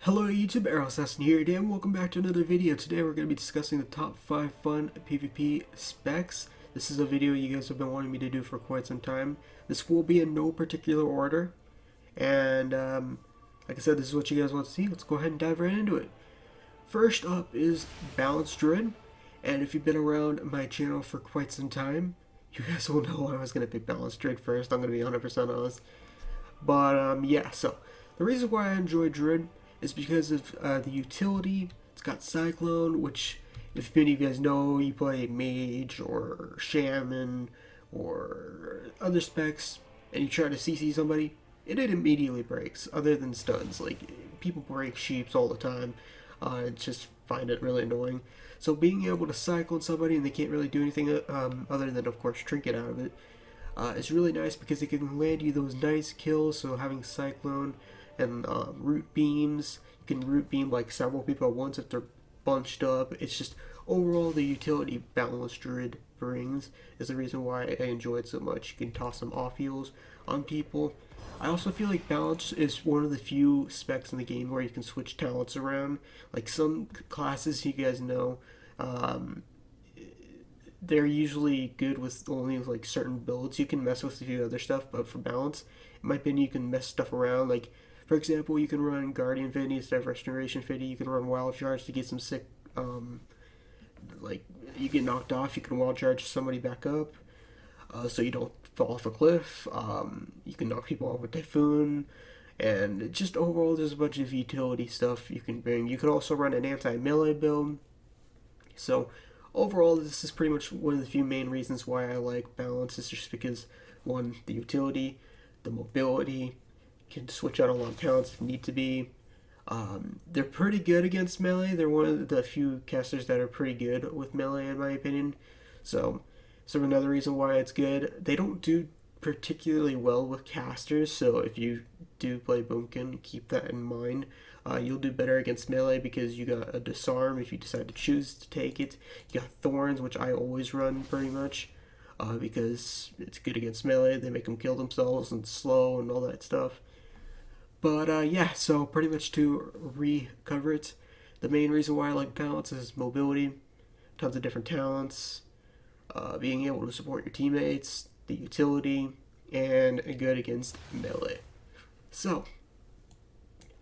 Hello YouTube, Assassination here again. Welcome back to another video. Today we're going to be discussing the top 5 fun PvP specs. This is a video you guys have been wanting me to do for quite some time. This will be in no particular order. And like I said, this is what you guys want to see. Let's go ahead and dive right into it. First up is Balanced Druid. And if you've been around my channel for quite some time, you guys will know I was going to pick Balanced Druid first. I'm going to be 100% honest. But yeah, so the reason why I enjoy Druid is because of the utility. It's got Cyclone, which, if many of you guys know, you play Mage or Shaman or other specs, and you try to CC somebody, it immediately breaks, other than stuns. Like, people break sheeps all the time. I just find it really annoying. So being able to Cyclone somebody and they can't really do anything other than, of course, Trinket out of it, is really nice because it can land you those nice kills. So having Cyclone and root beams, you can root beam like several people at once if they're bunched up. It's just overall the utility Balanced Druid brings is the reason why I enjoy it so much. You can toss some off heals on people. I also feel like Balance is one of the few specs in the game where you can switch talents around. Like some classes you guys know, they're usually good with only like certain builds. You can mess with a few other stuff, but for Balance, in my opinion, you can mess stuff around. Like, for example, you can run Guardian Fitty instead of Restoration Fitty. You can run Wild Charge to get some sick, like, you get knocked off, you can Wild Charge somebody back up, so you don't fall off a cliff. You can knock people off with Typhoon, and just overall, there's a bunch of utility stuff you can bring. You can also run an anti-melee build. So overall, this is pretty much one of the few main reasons why I like Balance. Is just because, one, the utility, the mobility, can switch out a lot of talents if need to be. They're pretty good against melee. They're one of the few casters that are pretty good with melee, in my opinion. So another reason why it's good. They don't do particularly well with casters, so if you do play Boomkin, keep that in mind. You'll do better against melee because you got a Disarm if you decide to choose to take it. You got Thorns, which I always run pretty much, because it's good against melee. They make them kill themselves and slow and all that stuff. But yeah, so pretty much to recover it, the main reason why I like Balance is mobility, tons of different talents, being able to support your teammates, the utility, and good against melee. So,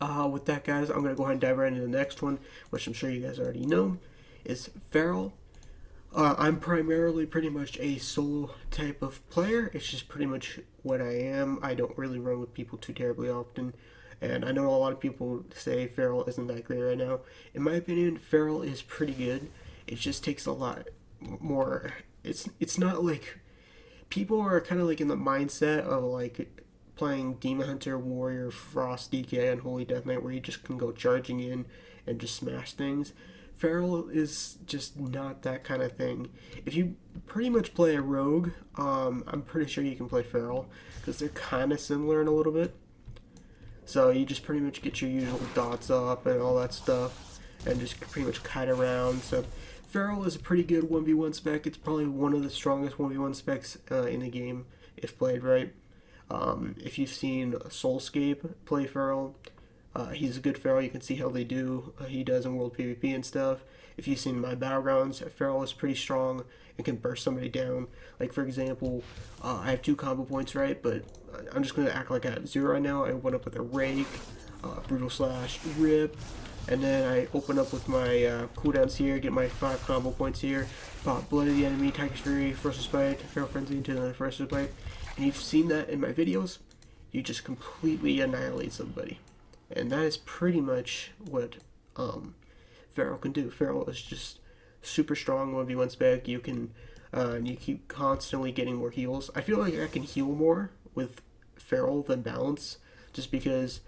with that, guys, I'm going to go ahead and dive right into the next one, which I'm sure you guys already know, is Feral. I'm primarily pretty much a solo type of player. It's just pretty much what I am. I don't really run with people too terribly often. And I know a lot of people say Feral isn't that great right now. In my opinion, Feral is pretty good. It just takes a lot more. It's not like people are kind of like in the mindset of like playing Demon Hunter, Warrior, Frost, DK, and Holy Death Knight, where you just can go charging in and just smash things. Feral is just not that kind of thing. If you pretty much play a rogue, I'm pretty sure you can play Feral because they're kind of similar in a little bit. So you just pretty much get your usual dots up and all that stuff and just pretty much kite around. So Feral is a pretty good 1v1 spec. It's probably one of the strongest 1v1 specs in the game if played right. If you've seen Soulscape play Feral, he's a good Feral. You can see how he does in World PvP and stuff. If you've seen my Battlegrounds, Feral is pretty strong and can burst somebody down. Like, for example, I have 2 combo points, right? But I'm just going to act like I have 0 right now. I open up with a Rake, Brutal Slash, Rip, and then I open up with my cooldowns here, get my 5 combo points here, pop Blood of the Enemy, Tiger's Fury, Ferocious Bite, Feral Frenzy into the Ferocious Bite. And you've seen that in my videos. You just completely annihilate somebody. And that is pretty much what Feral can do. Feral is just super strong 1v1 spec. You can you keep constantly getting more heals. I feel like I can heal more with Feral than Balance, just because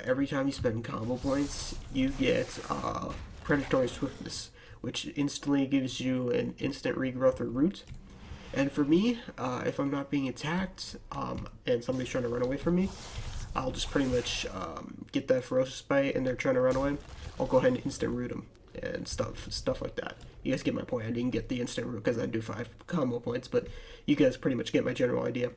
every time you spend combo points, you get Predatory Swiftness, which instantly gives you an instant regrowth or root. And for me, if I'm not being attacked and somebody's trying to run away from me, I'll just pretty much get that Ferocious Bite and they're trying to run away. I'll go ahead and instant root them and stuff like that. You guys get my point. I didn't get the instant root because I do 5 combo points, but you guys pretty much get my general idea.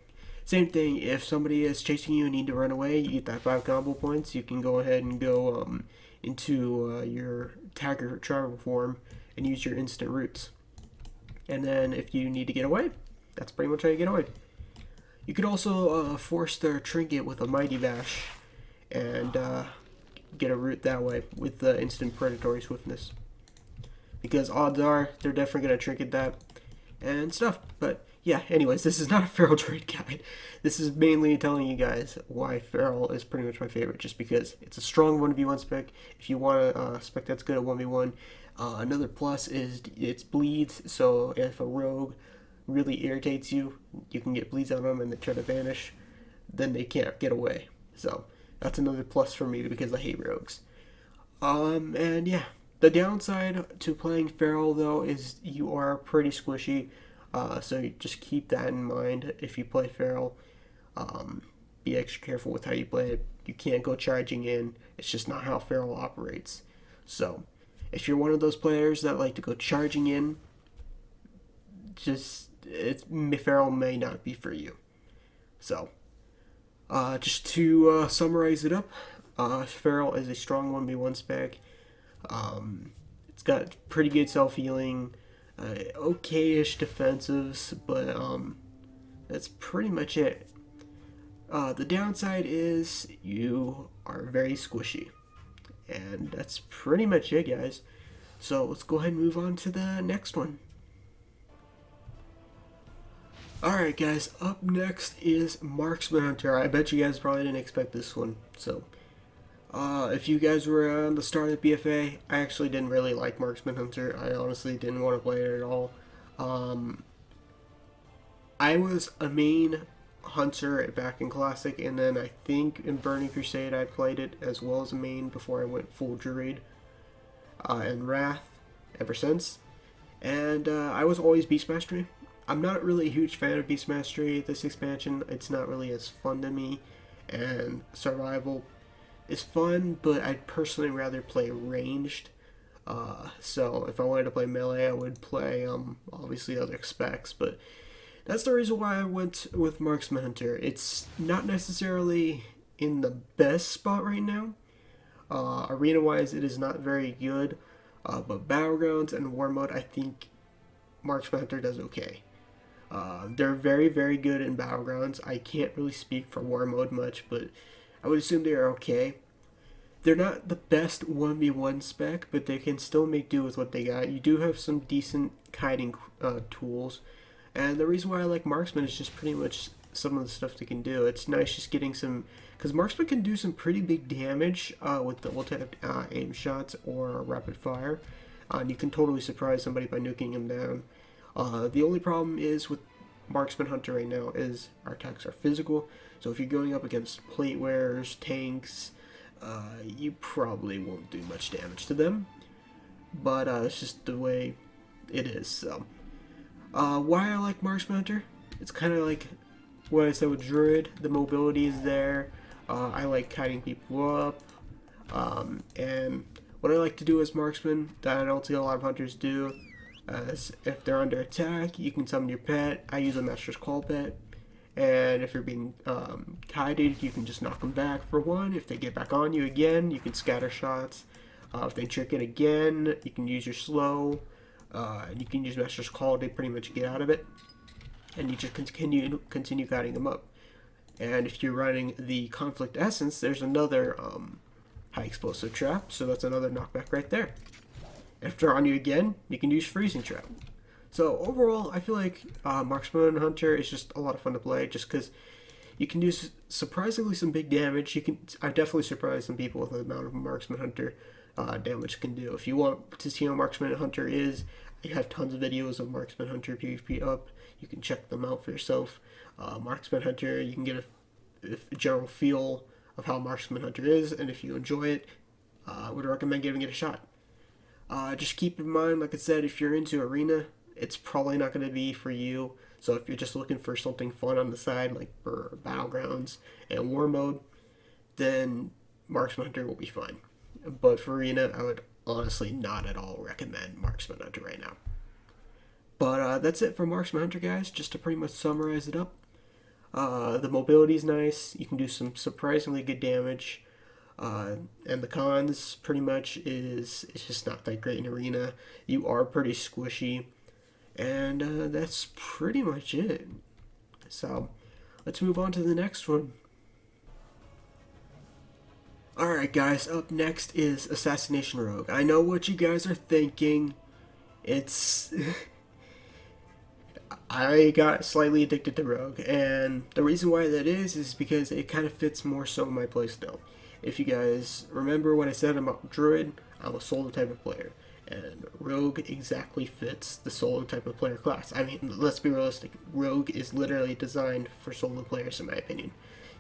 Same thing, if somebody is chasing you and need to run away, you get that 5 combo points, you can go ahead and go into your Tagger travel form and use your instant roots. And then if you need to get away, that's pretty much how you get away. You could also force their trinket with a Mighty Bash and get a root that way with the instant predatory swiftness. Because odds are they're definitely going to trinket that and stuff. But yeah, anyways, this is not a Feral Druid guide. This is mainly telling you guys why Feral is pretty much my favorite, just because it's a strong 1v1 spec. If you want a spec that's good at 1v1, another plus is it bleeds, so if a rogue really irritates you, you can get bleeds on them and they try to vanish, then they can't get away. So that's another plus for me because I hate rogues. And yeah, the downside to playing Feral though is you are pretty squishy. So you just keep that in mind if you play Feral. Be extra careful with how you play it. You can't go charging in. It's just not how Feral operates. So if you're one of those players that like to go charging in, Feral may not be for you. So just to summarize it up, Feral is a strong 1v1 spec. It's got pretty good self-healing, okay-ish defensives, but that's pretty much it. The downside is you are very squishy, and that's pretty much it, guys. So let's go ahead and move on to the next one. Alright guys, up next is Marksman Hunter. I bet you guys probably didn't expect this one. So, if you guys were on the start of the BFA, I actually didn't really like Marksman Hunter. I honestly didn't want to play it at all. I was a main Hunter back in Classic, and then I think in Burning Crusade I played it as well as a main before I went full Druid, and Wrath ever since. And I was always Beast Mastery. I'm not really a huge fan of Beast Mastery this expansion. It's not really as fun to me, and Survival is fun, but I'd personally rather play ranged. So if I wanted to play melee, I would play obviously other specs, but that's the reason why I went with Marksman Hunter. It's not necessarily in the best spot right now. Arena-wise, it is not very good, but Battlegrounds and War Mode, I think Marksman Hunter does okay. They're very, very good in Battlegrounds. I can't really speak for War Mode much, but I would assume they are okay. They're not the best 1v1 spec, but they can still make do with what they got. You do have some decent kiting tools, and the reason why I like Marksman is just pretty much some of the stuff they can do. It's nice just getting some, because Marksman can do some pretty big damage with the ult-type aim shots or rapid fire. And you can totally surprise somebody by nuking him down. The only problem is with Marksman Hunter right now is our attacks are physical. So if you're going up against plate wearers, tanks, you probably won't do much damage to them. But it's just the way it is. So why I like Marksman Hunter? It's kind of like what I said with Druid. The mobility is there. I like kiting people up. And what I like to do as Marksman that I don't see a lot of hunters do is if they're under attack, you can summon your pet. I use a Master's Call pet. And if you're being kited, you can just knock them back for one. If they get back on you again, you can scatter shots. If they trick it again, you can use your slow. And you can use Master's Call to pretty much get out of it. And you just continue kiting them up. And if you're running the Conflict Essence, there's another high explosive trap, so that's another knockback right there. If they're on you again, you can use Freezing Trap. So overall, I feel like Marksman Hunter is just a lot of fun to play, just because you can do surprisingly some big damage. I've definitely surprised some people with the amount of Marksman Hunter damage can do. If you want to see how Marksman Hunter is, I have tons of videos of Marksman Hunter PvP up. You can check them out for yourself. Marksman Hunter, you can get a general feel of how Marksman Hunter is, and if you enjoy it, I would recommend giving it a shot. Just keep in mind, like I said, if you're into Arena, it's probably not going to be for you. So if you're just looking for something fun on the side, like for Battlegrounds and War Mode, then Marksman Hunter will be fine. But for Arena, I would honestly not at all recommend Marksman Hunter right now. But that's it for Marksman Hunter, guys, just to pretty much summarize it up. The mobility is nice. You can do some surprisingly good damage. And the cons pretty much is it's just not that great in arena. You are pretty squishy, and that's pretty much it. So let's move on to the next one. Alright guys, up next is Assassination Rogue. I know what you guys are thinking. It's... I got slightly addicted to Rogue, and the reason why that is because it kind of fits more so my playstyle. If you guys remember what I said about druid, I'm a solo type of player, and Rogue exactly fits the solo type of player class. I mean, let's be realistic, Rogue is literally designed for solo players in my opinion.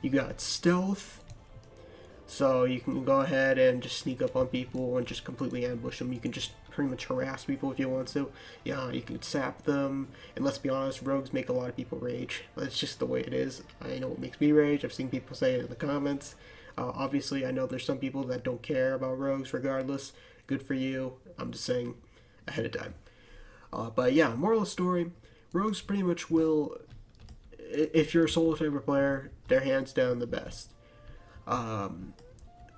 You got stealth, so you can go ahead and just sneak up on people and just completely ambush them. You can just pretty much harass people if you want to. Yeah, you can sap them. And let's be honest, rogues make a lot of people rage. That's just the way it is. I know it makes me rage. I've seen people say it in the comments. Obviously, I know there's some people that don't care about rogues regardless. Good for you. I'm just saying ahead of time. But yeah, moral of the story, rogues pretty much will, if you're a solo type of player, they're hands down the best.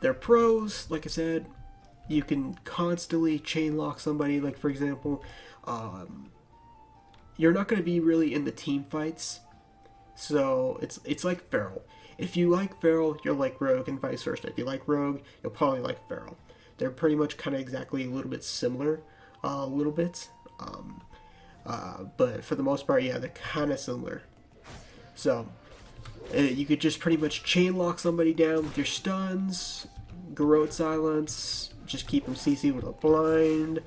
Their pros, like I said, you can constantly chain lock somebody. Like for example, you're not going to be really in the team fights, so it's like Feral. If you like Feral, you'll like Rogue, and vice versa. If you like Rogue, you'll probably like Feral. They're pretty much kind of exactly a little bit similar, a little bit, but for the most part, yeah, they're kind of similar. So you could just pretty much chain lock somebody down with your stuns, Garrote Silence, just keep them CC with a blind.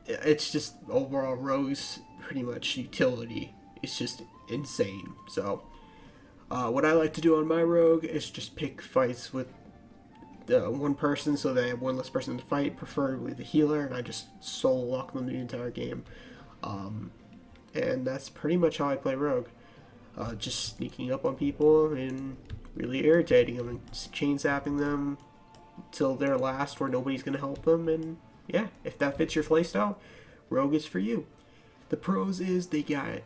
It's just overall Rogue's pretty much utility. It's just insane. So what I like to do on my Rogue is just pick fights with one person so that I have one less person to fight, preferably the healer, and I just solo lock them the entire game. And that's pretty much how I play Rogue. Just sneaking up on people and really irritating them and chain zapping them till they're last where nobody's going to help them. And yeah, if that fits your playstyle, Rogue is for you. The pros is they got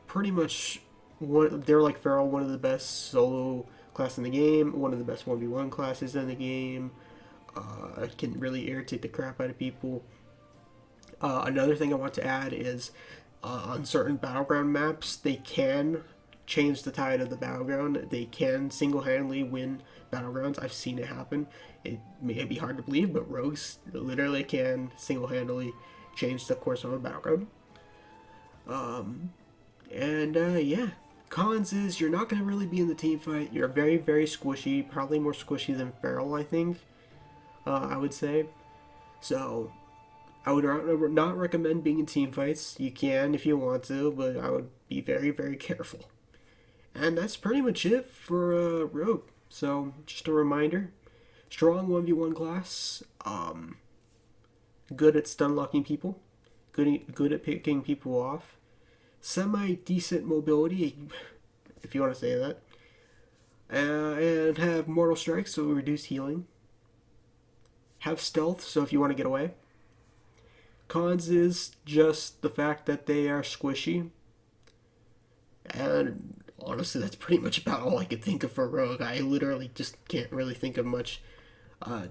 pretty much they're like Feral, one of the best solo class in the game, one of the best 1v1 classes in the game. Can really irritate the crap out of people. Another thing I want to add is on certain battleground maps, they can change the tide of the battleground. They can single-handedly win battlegrounds. I've seen it happen. It may be hard to believe, but rogues literally can single-handedly change the course of a battleground. Yeah, cons is you're not going to really be in the team fight. You're very, very squishy, probably more squishy than Feral, I think, I would say. So I would not recommend being in team fights. You can if you want to, but I would be very, very careful. And that's pretty much it for Rogue. So just a reminder, strong 1v1 class, good at stun locking people, good at picking people off, semi-decent mobility, if you want to say that, and have mortal strikes, so reduce healing, have stealth, so if you want to get away. Cons is just the fact that they are squishy, and honestly that's pretty much about all I could think of for Rogue. I literally just can't really think of much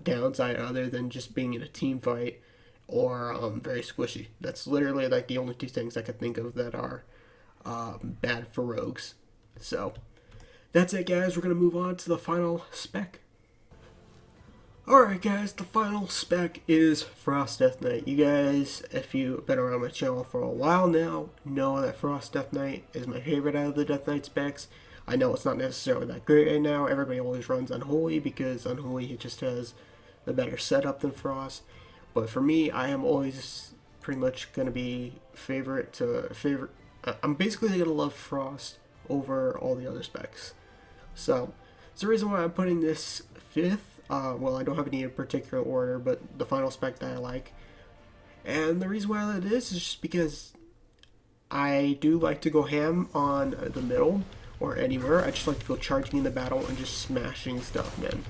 downside other than just being in a team fight or very squishy. That's literally like the only two things I could think of that are bad for rogues. So that's it, guys. We're going to move on to the final spec. Alright guys, the final spec is Frost Death Knight. You guys, if you've been around my channel for a while now, know that Frost Death Knight is my favorite out of the Death Knight specs. I know it's not necessarily that great right now. Everybody always runs Unholy because Unholy just has the better setup than Frost. But for me, I am always pretty much going to be I'm basically going to love Frost over all the other specs. So, it's the reason why I'm putting this 5th. Well, I don't have any in particular order, but the final spec that I like. And the reason why that is just because I do like to go ham on the middle or anywhere. I just like to go charging in the battle and just smashing stuff, man.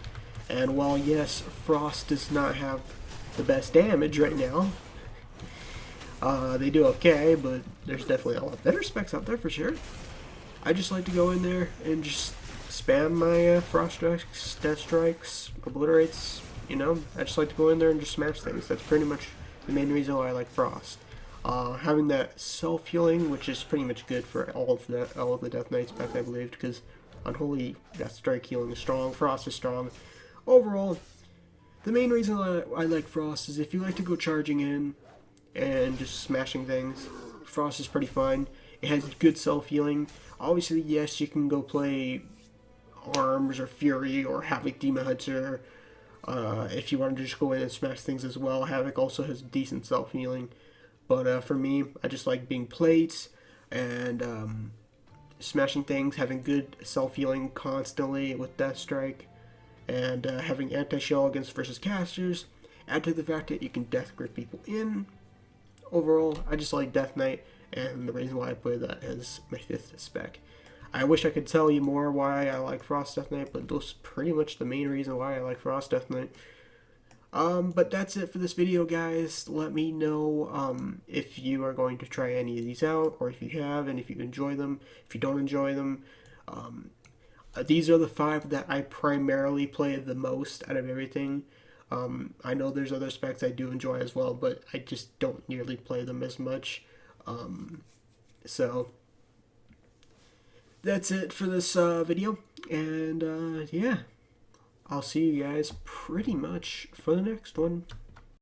And while, yes, Frost does not have the best damage right now, they do okay, but there's definitely a lot better specs out there for sure. I just like to go in there and just spam my frost strikes, death strikes, obliterates. You know, I just like to go in there and just smash things. That's pretty much the main reason why I like frost. Having that self healing, which is pretty much good for all of the Death Knight spec, I believe, because Unholy Death Strike healing is strong, Frost is strong. Overall, the main reason I like Frost is if you like to go charging in and just smashing things, Frost is pretty fun. It has good self healing. Obviously, yes, you can go play Arms or Fury or Havoc Demon Hunter if you want to just go in and smash things as well. Havoc also has decent self healing. But for me, I just like being plates and smashing things, having good self-healing constantly with Death Strike, and having anti-shell against versus casters. Add to the fact that you can death grip people in. Overall, I just like Death Knight, and the reason why I play that is my 5th spec. I wish I could tell you more why I like Frost Death Knight, but those are pretty much the main reason why I like Frost Death Knight. But that's it for this video, guys. Let me know if you are going to try any of these out, or if you have, and if you enjoy them. If you don't enjoy them, these are the 5 that I primarily play the most out of everything. I know there's other specs I do enjoy as well, but I just don't nearly play them as much. So that's it for this video, and yeah. I'll see you guys pretty much for the next one.